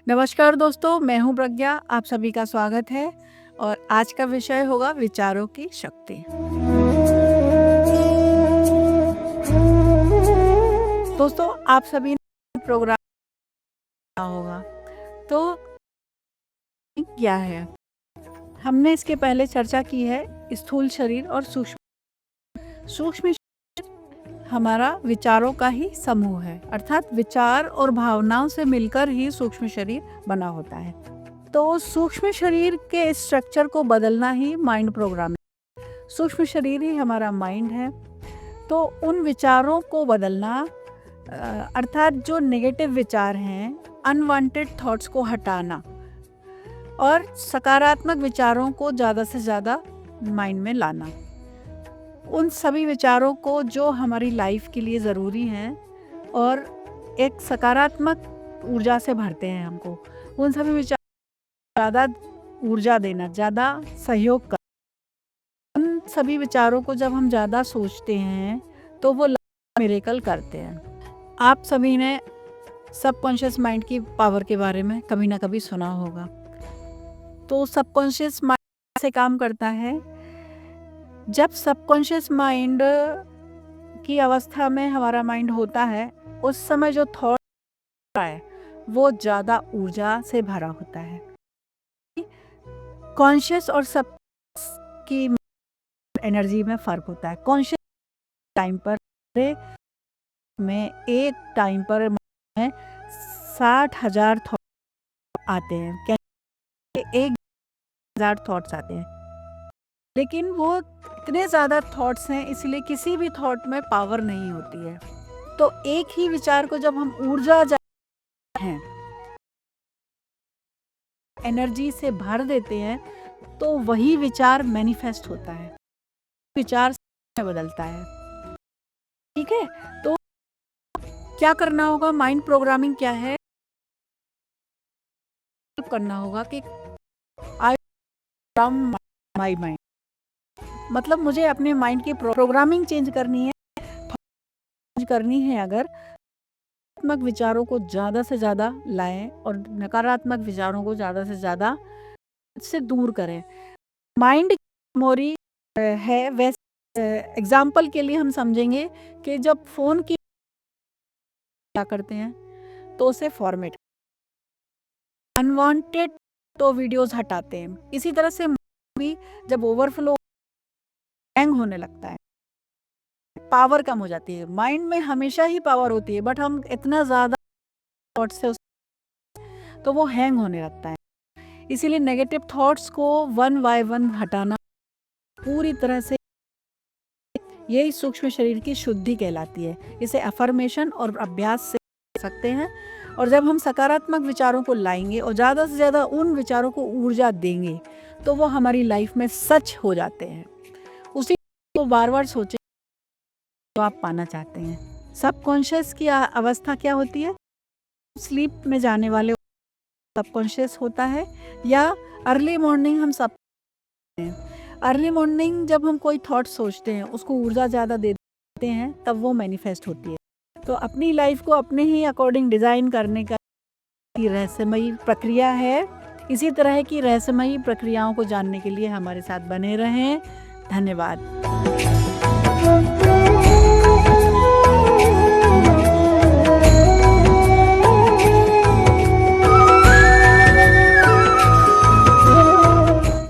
नमस्कार दोस्तों, मैं हूं प्रज्ञा। आप सभी का स्वागत है और आज का विषय होगा विचारों की शक्ति। दोस्तों, आप सभी ने प्रोग्राम सुना होगा, तो क्या है? हमने इसके पहले चर्चा की है स्थूल शरीर और सूक्ष्म हमारा विचारों का ही समूह है, अर्थात विचार और भावनाओं से मिलकर ही सूक्ष्म शरीर बना होता है। तो सूक्ष्म शरीर के स्ट्रक्चर को बदलना ही माइंड प्रोग्रामिंग। सूक्ष्म शरीर ही हमारा माइंड है। तो उन विचारों को बदलना, अर्थात जो नेगेटिव विचार हैं, अनवांटेड थॉट्स को हटाना और सकारात्मक विचारों को ज़्यादा से ज़्यादा माइंड में लाना। उन सभी विचारों को जो हमारी लाइफ के लिए ज़रूरी हैं और एक सकारात्मक ऊर्जा से भरते हैं हमको, उन सभी विचार ज़्यादा ऊर्जा देना, ज़्यादा सहयोग कर। उन सभी विचारों को जब हम ज़्यादा सोचते हैं तो वो मिरेकल करते हैं। आप सभी ने सबकॉन्शियस माइंड की पावर के बारे में कभी ना कभी सुना होगा। तो सबकॉन्शियस माइंड से काम करता है। जब सबकॉन्शियस माइंड की अवस्था में हमारा माइंड होता है, उस समय जो थॉट होता है वो ज़्यादा ऊर्जा से भरा होता है। कॉन्शियस और सब की एनर्जी में फ़र्क होता है। कॉन्शियस टाइम पर में एक टाइम पर में 60,000 थॉट आते हैं, क्या 1,000 थॉट्स आते हैं, लेकिन वो इतने ज़्यादा थॉट्स हैं, इसलिए किसी भी थॉट में पावर नहीं होती है। तो एक ही विचार को जब हम ऊर्जा हैं, एनर्जी से भर देते हैं, तो वही विचार मैनिफेस्ट होता है, विचार में बदलता है। ठीक है, तो क्या करना होगा? माइंड प्रोग्रामिंग क्या है? करना होगा कि आई प्रोग्राम माय माइंड, मतलब मुझे अपने माइंड की प्रोग्रामिंग चेंज करनी है। अगर नकारात्मक विचारों को ज़्यादा से ज़्यादा लाएं और नकारात्मक विचारों को ज़्यादा से ज़्यादा से दूर करें। माइंड मेमोरी है, वैसे एग्जाम्पल के लिए हम समझेंगे कि जब फ़ोन की क्या करते हैं तो उसे फॉर्मेट, अनवांटेड तो वीडियोस हटाते हैं। इसी तरह से भी जब ओवरफ्लो हैंग होने लगता है, पावर कम हो जाती है। माइंड में हमेशा ही पावर होती है, बट हम इतना ज़्यादा थॉट्स से तो वो हैंग होने लगता है। इसीलिए नेगेटिव थॉट्स को वन बाय वन हटाना पूरी तरह से, यही सूक्ष्म शरीर की शुद्धि कहलाती है। इसे अफर्मेशन और अभ्यास से कर सकते हैं। और जब हम सकारात्मक विचारों को लाएंगे और ज़्यादा से ज़्यादा उन विचारों को ऊर्जा देंगे, तो वो हमारी लाइफ में सच हो जाते हैं। उसी को बार बार सोचें तो आप पाना चाहते हैं। सबकॉन्शियस की अवस्था क्या होती है? स्लीप में जाने वाले सबकॉन्शियस होता है, या अर्ली मॉर्निंग हम सब अर्ली मॉर्निंग जब हम कोई थॉट सोचते हैं, उसको ऊर्जा ज़्यादा दे देते हैं, तब वो मैनिफेस्ट होती है। तो अपनी लाइफ को अपने ही अकॉर्डिंग डिज़ाइन करने का रहस्यमयी प्रक्रिया है। इसी तरह की रहस्यमयी प्रक्रियाओं को जानने के लिए हमारे साथ बने रहें। धन्यवाद।